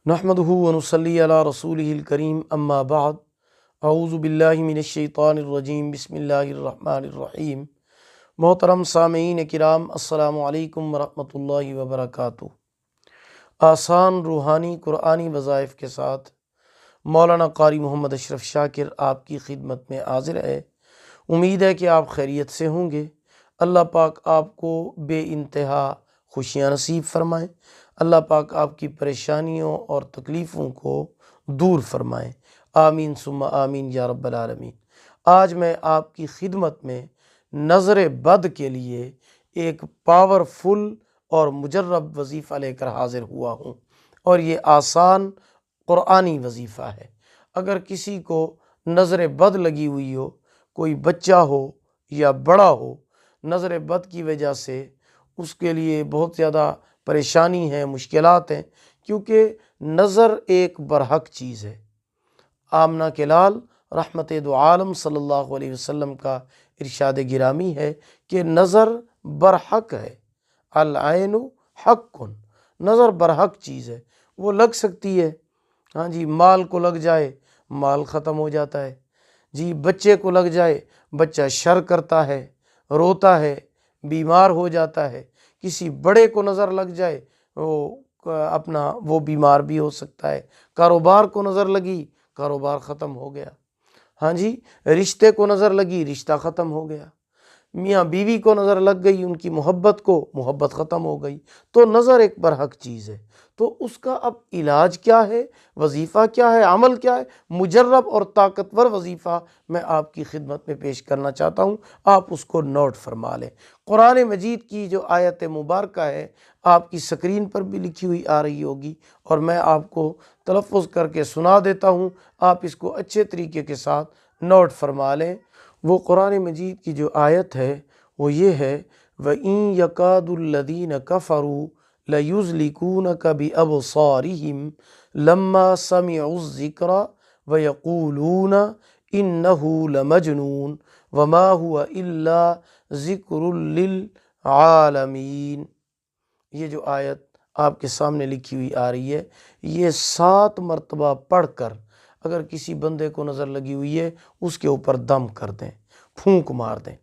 نحمدہ ونصلی علی رسولہ الکریم اما بعد اعوذ باللہ من الشیطان الرجیم بسم اللہ الرحمن الرحیم۔ محترم سامعین کرام، السلام علیکم ورحمۃ اللہ وبرکاتہ۔ آسان روحانی قرآنی وظائف کے ساتھ مولانا قاری محمد اشرف شاکر آپ کی خدمت میں حاضر ہے۔ امید ہے کہ آپ خیریت سے ہوں گے۔ اللہ پاک آپ کو بے انتہا خوشیاں نصیب فرمائیں۔ اللہ پاک آپ کی پریشانیوں اور تکلیفوں کو دور فرمائیں۔ آمین ثم آمین یا رب العالمین۔ آج میں آپ کی خدمت میں نظر بد کے لیے ایک پاورفل اور مجرب وظیفہ لے کر حاضر ہوا ہوں، اور یہ آسان قرآنی وظیفہ ہے۔ اگر کسی کو نظر بد لگی ہوئی ہو، کوئی بچہ ہو یا بڑا ہو، نظر بد کی وجہ سے اس کے لیے بہت زیادہ پریشانی ہے، مشکلات ہیں، کیونکہ نظر ایک برحق چیز ہے۔ آمنہ کے لال رحمت دو عالم صلی اللہ علیہ وسلم کا ارشاد گرامی ہے کہ نظر برحق ہے، العین حق، نظر برحق چیز ہے، وہ لگ سکتی ہے۔ ہاں جی، مال کو لگ جائے مال ختم ہو جاتا ہے، جی بچے کو لگ جائے بچہ شر کرتا ہے، روتا ہے، بیمار ہو جاتا ہے۔ کسی بڑے کو نظر لگ جائے وہ بیمار بھی ہو سکتا ہے۔ کاروبار کو نظر لگی، کاروبار ختم ہو گیا۔ ہاں جی، رشتے کو نظر لگی، رشتہ ختم ہو گیا۔ میاں بیوی کو نظر لگ گئی، ان کی محبت کو، محبت ختم ہو گئی۔ تو نظر ایک برحق چیز ہے۔ تو اس کا اب علاج کیا ہے، وظیفہ کیا ہے، عمل کیا ہے؟ مجرب اور طاقتور وظیفہ میں آپ کی خدمت میں پیش کرنا چاہتا ہوں، آپ اس کو نوٹ فرما لیں۔ قرآن مجید کی جو آیت مبارکہ ہے آپ کی سکرین پر بھی لکھی ہوئی آ رہی ہوگی، اور میں آپ کو تلفظ کر کے سنا دیتا ہوں، آپ اس کو اچھے طریقے کے ساتھ نوٹ فرما لیں۔ وہ قرآن مجید کی جو آیت ہے وہ یہ ہے، وَإِن يَكَادُ الَّذِينَ كَفَرُوا لَيُزْلِقُونَكَ بِأَبْصَارِهِمْ لَمَّا سَمِعُوا الذِّكْرَ وَيَقُولُونَ إِنَّهُ لَمَجْنُونٌ وَمَا هُوَ إِلَّا ذِكْرٌ لِلْعَالَمِينَ۔ یہ جو آیت آپ کے سامنے لکھی ہوئی آ رہی ہے، یہ 7 مرتبہ پڑھ کر اگر کسی بندے کو نظر لگی ہوئی ہے اس کے اوپر دم کر دیں، پھونک مار دیں۔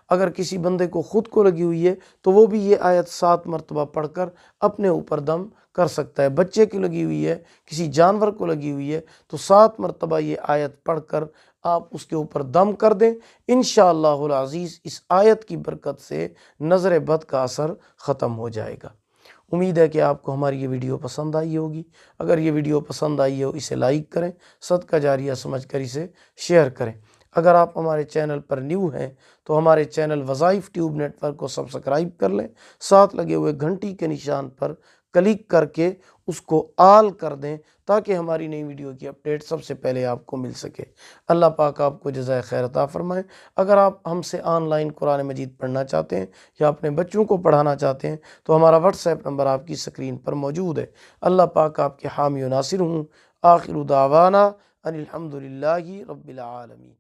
اگر کسی بندے کو خود کو لگی ہوئی ہے تو وہ بھی یہ آیت 7 مرتبہ پڑھ کر اپنے اوپر دم کر سکتا ہے۔ بچے کی لگی ہوئی ہے، کسی جانور کو لگی ہوئی ہے تو 7 مرتبہ یہ آیت پڑھ کر آپ اس کے اوپر دم کر دیں۔ انشاءاللہ العزیز اس آیت کی برکت سے نظر بد کا اثر ختم ہو جائے گا۔ امید ہے کہ آپ کو ہماری یہ ویڈیو پسند آئی ہوگی۔ اگر یہ ویڈیو پسند آئی ہو اسے لائک کریں، صدقہ جاریہ سمجھ کر اسے شیئر کریں۔ اگر آپ ہمارے چینل پر نیو ہیں تو ہمارے چینل وظائف ٹیوب نیٹ ورک کو سبسکرائب کر لیں، ساتھ لگے ہوئے گھنٹی کے نشان پر کلک کر کے اس کو آل کر دیں تاکہ ہماری نئی ویڈیو کی اپڈیٹ سب سے پہلے آپ کو مل سکے۔ اللہ پاک آپ کو جزائے خیر عطا فرمائے۔ اگر آپ ہم سے آن لائن قرآن مجید پڑھنا چاہتے ہیں یا اپنے بچوں کو پڑھانا چاہتے ہیں تو ہمارا واٹس ایپ نمبر آپ کی سکرین پر موجود ہے۔ اللہ پاک آپ کے حامی و ناصر ہوں۔ آخر دعوانا ان الحمد للہ رب العالمین۔